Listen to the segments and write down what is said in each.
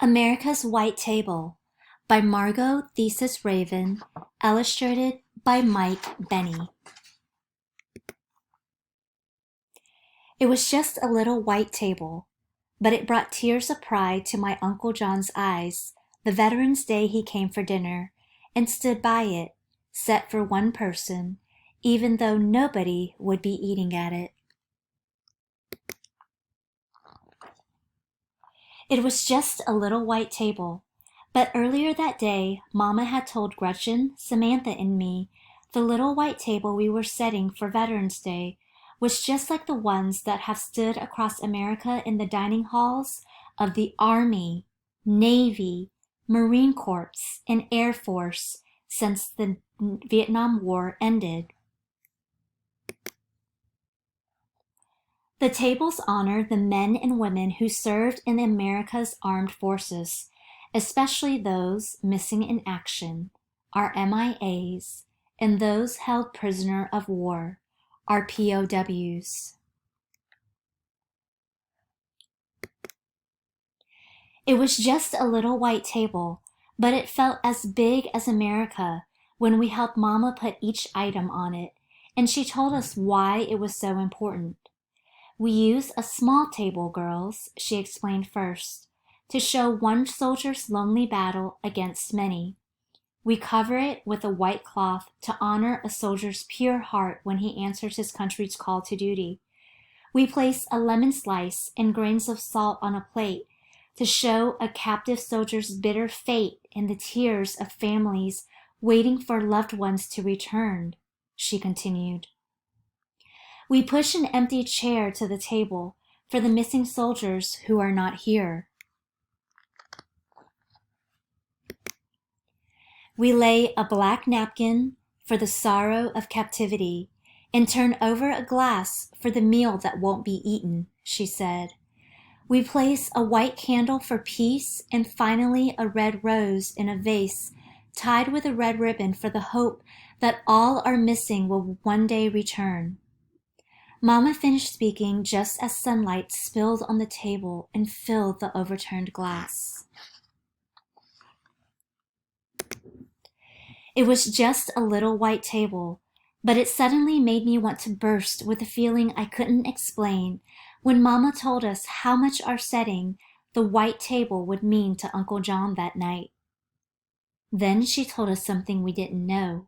America's White Table by Margot Thesis Raven, illustrated by Mike Benny. It was just a little white table, but it brought tears of pride to my Uncle John's eyes the Veterans Day he came for dinner and stood by it, set for one person, even though nobody would be eating at it. It was just a little white table, but earlier that day Mama had told Gretchen, Samantha, and me the little white table we were setting for Veterans Day was just like the ones that have stood across America in the dining halls of the Army, Navy, Marine Corps, and Air Force since the Vietnam War ended. The tables honor the men and women who served in America's armed forces, especially those missing in action, our MIAs, and those held prisoner of war, our POWs. It was just a little white table, but it felt as big as America when we helped Mama put each item on it, and she told us why it was so important. We use a small table, girls, she explained first, to show one soldier's lonely battle against many. We cover it with a white cloth to honor a soldier's pure heart when he answers his country's call to duty. We place a lemon slice and grains of salt on a plate to show a captive soldier's bitter fate and the tears of families waiting for loved ones to return, she continued. We push an empty chair to the table for the missing soldiers who are not here. We lay a black napkin for the sorrow of captivity and turn over a glass for the meal that won't be eaten, she said. We place a white candle for peace and finally a red rose in a vase tied with a red ribbon for the hope that all our missing will one day return. Mama finished speaking just as sunlight spilled on the table and filled the overturned glass. It was just a little white table, but it suddenly made me want to burst with a feeling I couldn't explain when Mama told us how much our setting, the white table, would mean to Uncle John that night. Then she told us something we didn't know.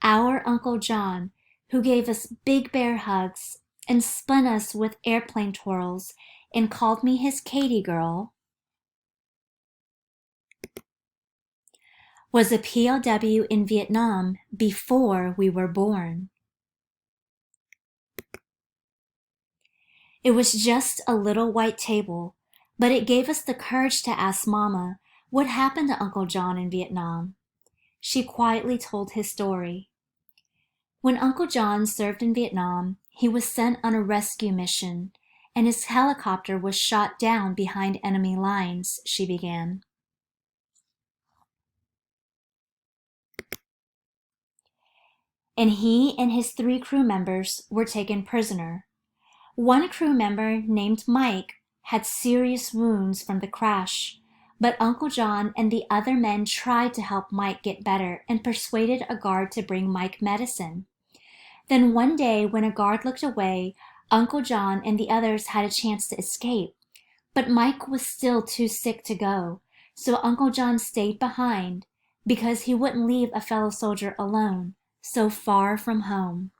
Our Uncle John, who gave us big bear hugs and spun us with airplane twirls and called me his Katie girl, was a POW in Vietnam before we were born. It was just a little white table, but it gave us the courage to ask Mama what happened to Uncle John in Vietnam. She quietly told his story. When Uncle John served in Vietnam, he was sent on a rescue mission, and his helicopter was shot down behind enemy lines, she began. And he and his 3 crew members were taken prisoner. One crew member named Mike had serious wounds from the crash, but Uncle John and the other men tried to help Mike get better and persuaded a guard to bring Mike medicine. Then one day when a guard looked away, Uncle John and the others had a chance to escape, but Mike was still too sick to go, so Uncle John stayed behind because he wouldn't leave a fellow soldier alone, so far from home.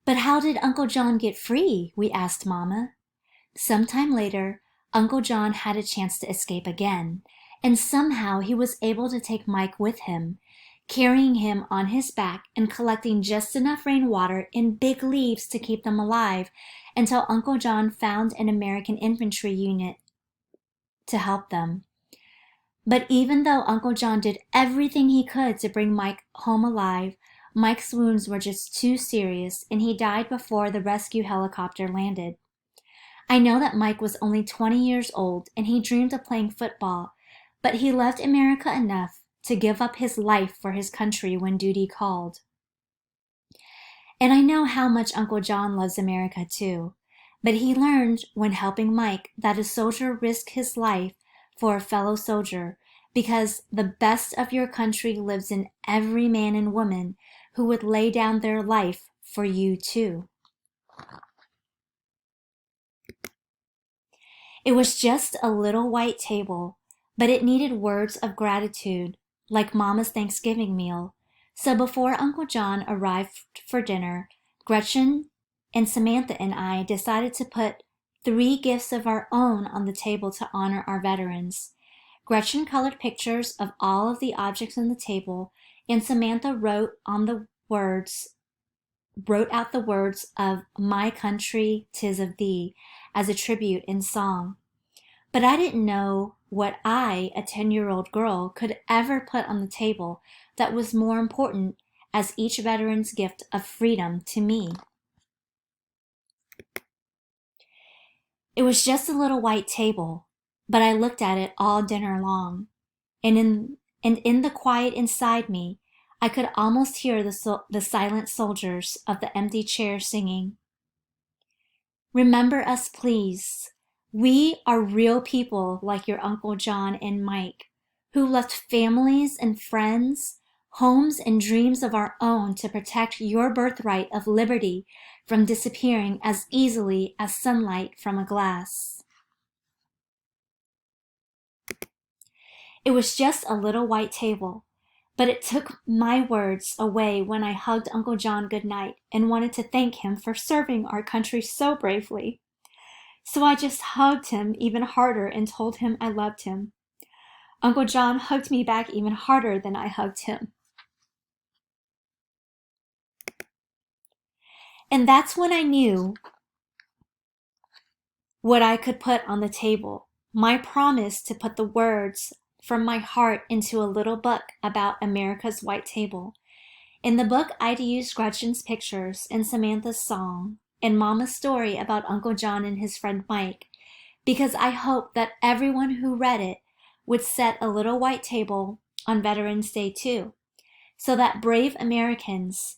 But how did Uncle John get free? We asked Mama. Sometime later, Uncle John had a chance to escape again, and somehow he was able to take Mike with him, carrying him on his back and collecting just enough rainwater in big leaves to keep them alive until Uncle John found an American infantry unit to help them. But even though Uncle John did everything he could to bring Mike home alive, Mike's wounds were just too serious and he died before the rescue helicopter landed. I know that Mike was only 20 years old and he dreamed of playing football, but he loved America enough to give up his life for his country when duty called. And I know how much Uncle John loves America too, But he learned when helping Mike that a soldier risked his life for a fellow soldier because the best of your country lives in every man and woman who would lay down their life for you too. It was just a little white table, but it needed words of gratitude, like Mama's Thanksgiving meal. So before Uncle John arrived for dinner, Gretchen and Samantha and I decided to put 3 gifts of our own on the table to honor our veterans. Gretchen colored pictures of all of the objects on the table, and Samantha wrote out the words of "My Country, 'Tis of Thee" as a tribute in song. But I didn't know what I, a 10-year-old girl, could ever put on the table that was more important as each veteran's gift of freedom to me. It was just a little white table, but I looked at it all dinner long. And in the quiet inside me, I could almost hear the silent soldiers of the empty chair singing, "Remember us, please. We are real people like your Uncle John and Mike, who left families and friends, homes and dreams of our own to protect your birthright of liberty from disappearing as easily as sunlight from a glass." It was just a little white table, but it took my words away when I hugged Uncle John goodnight and wanted to thank him for serving our country so bravely. So I just hugged him even harder and told him I loved him. Uncle John hugged me back even harder than I hugged him. And that's when I knew what I could put on the table. My promise to put the words from my heart into a little book about America's white table. In the book, I'd use Gretchen's pictures and Samantha's song and Mama's story about Uncle John and his friend Mike, because I hoped that everyone who read it would set a little white table on Veterans Day too, so that brave Americans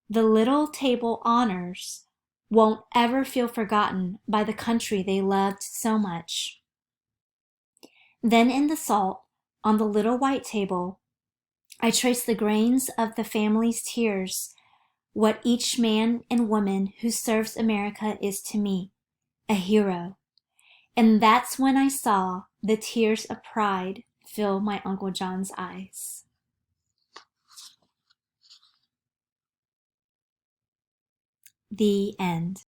the little table honors won't ever feel forgotten by the country they loved so much. Then in the salt, on the little white table, I trace the grains of the family's tears, what each man and woman who serves America is to me, a hero. And that's when I saw the tears of pride fill my Uncle John's eyes. The end.